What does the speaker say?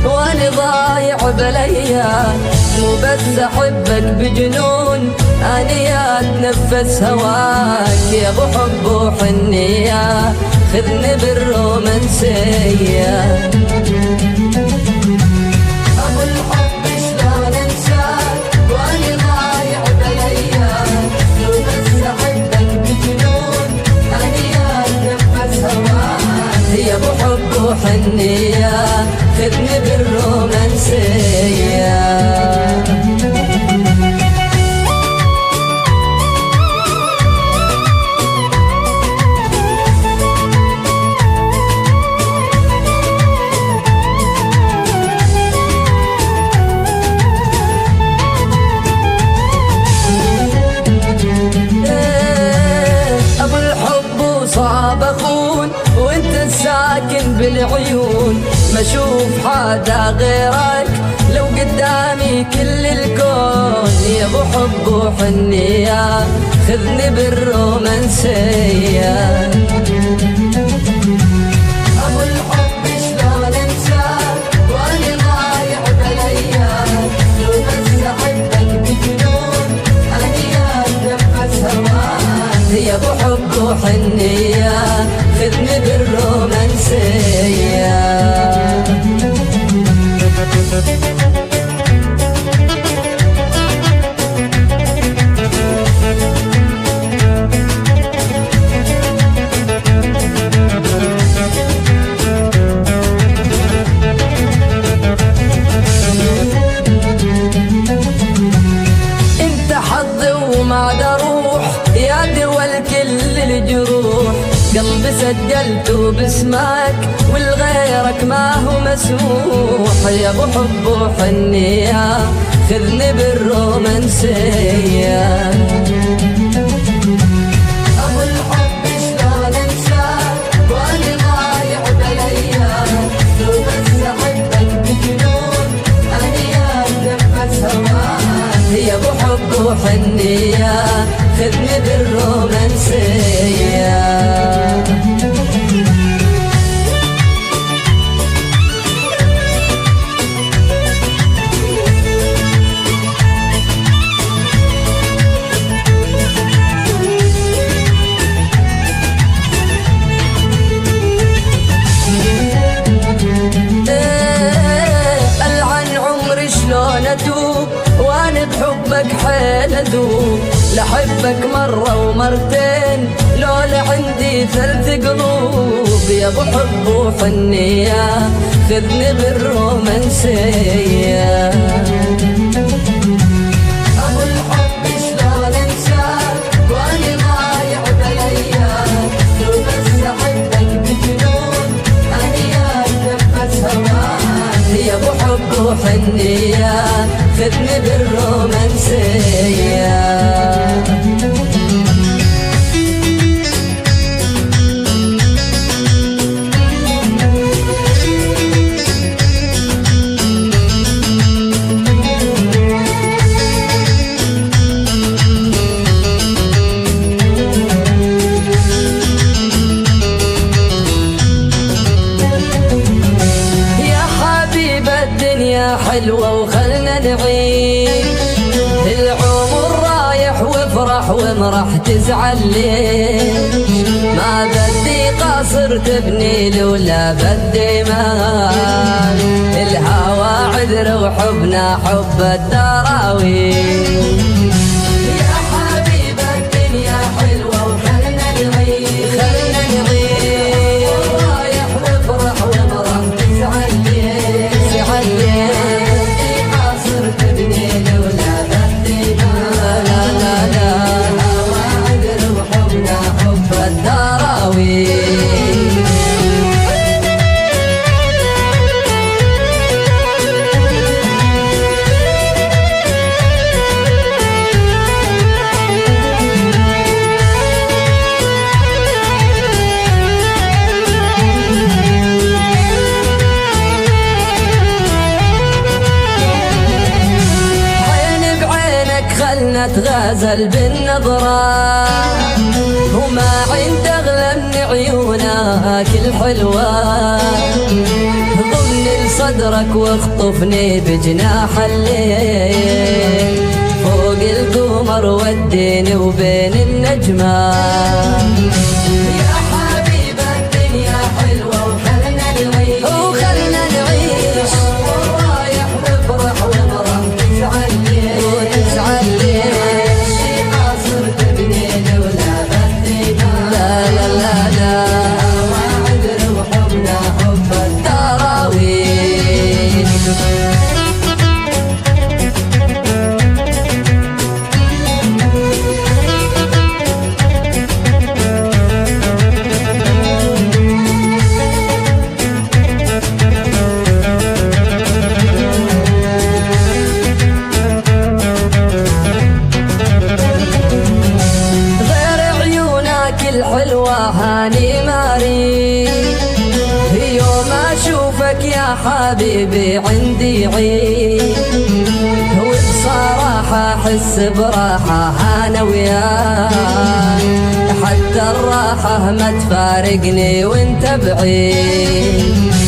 واني ضايع بالايام، مو بس احبك بجنون اني اتنفس هواك يا ابو حب وحنيه، خذني بالرومانسيه. ابو الحب شلون انساك واني ضايع بالايام، مو بس احبك بجنون اني اتنفس هواك يا ابو حب وحنيه، خذني بالرومانسية. أبو الحب وصعب أخون وانت الساكن بالعيون، ما اشوف حدا غيرك لو قدامي كل الكون يا ابو حب وحنيه، خذني بالرومانسيه. ابو الحب شلون انساك واني ضايع بالايام، لو بس احبك بجنون اني اتنفس هواك يا ابو حب وحنيه، خذني بالرومانسيه. انت حظي وما اروح يا دول كل الجروح، قلبي سجلته باسمك والغيرك ما هو مسموح يا ابو حب وحنيه، خذني بالرومانسيه. ابو الحب شلون انساك واني ضايع بالايام، لو بس احبك بجنون اني اتنفس هواك يا ابو حب وحنيه، خذني بالرومانسيه. وانا بحبك حيل ادوب، لحبك مرة ومرتين لولا عندي ثلث قلوب يا ابو حب وحنيه، خذني بالرومانسيه. ابو الحب شلون انساك واني ضايع بالايام، لو بس احبك بجنون اني اتنفس هواك يا ابو حب وحنيه، خذني بالرومانسيه. يا حبيب الدنيا حلوة وخلنا نعيش، العمر رايح وافرح ومرح تزعل ليش، ما بدي قصر تبني لولا بدي مال، الهوى عذر وحبنا حب الدراويش. يا حبيب الدنيا حلوة وخلنا نعيش، خلنا نعيش، رايح وافرح ومرح تزعل ليش، تزعل ليش، قصر تبني لولا بدي مال، لا لا لا، الهوى عذر وحبنا حب الدراويش. نتغازل بالنظرة، وما عند أغلى من عيونك الحلوة. ضمني لصدرك واخطفني بجناح الليل، فوق القمر وديني وبين النجمة. يا حبيب الدنيا حلوة وخلنا نعيش، وخلنا نعيش، ورايح نفرح ونراح تزعل ليش، وتزعل ليش. ما صرت بنين ولا بدينا، لا لا لا لا، وعد روحنا حب الدراويش. الحلوة هاني ماري، يوم أشوفك يا حبيبي عندي عيد، وبصراحة أحس براحة أنا وياك، حتى الراحة ما تفارقني وانت بعيد.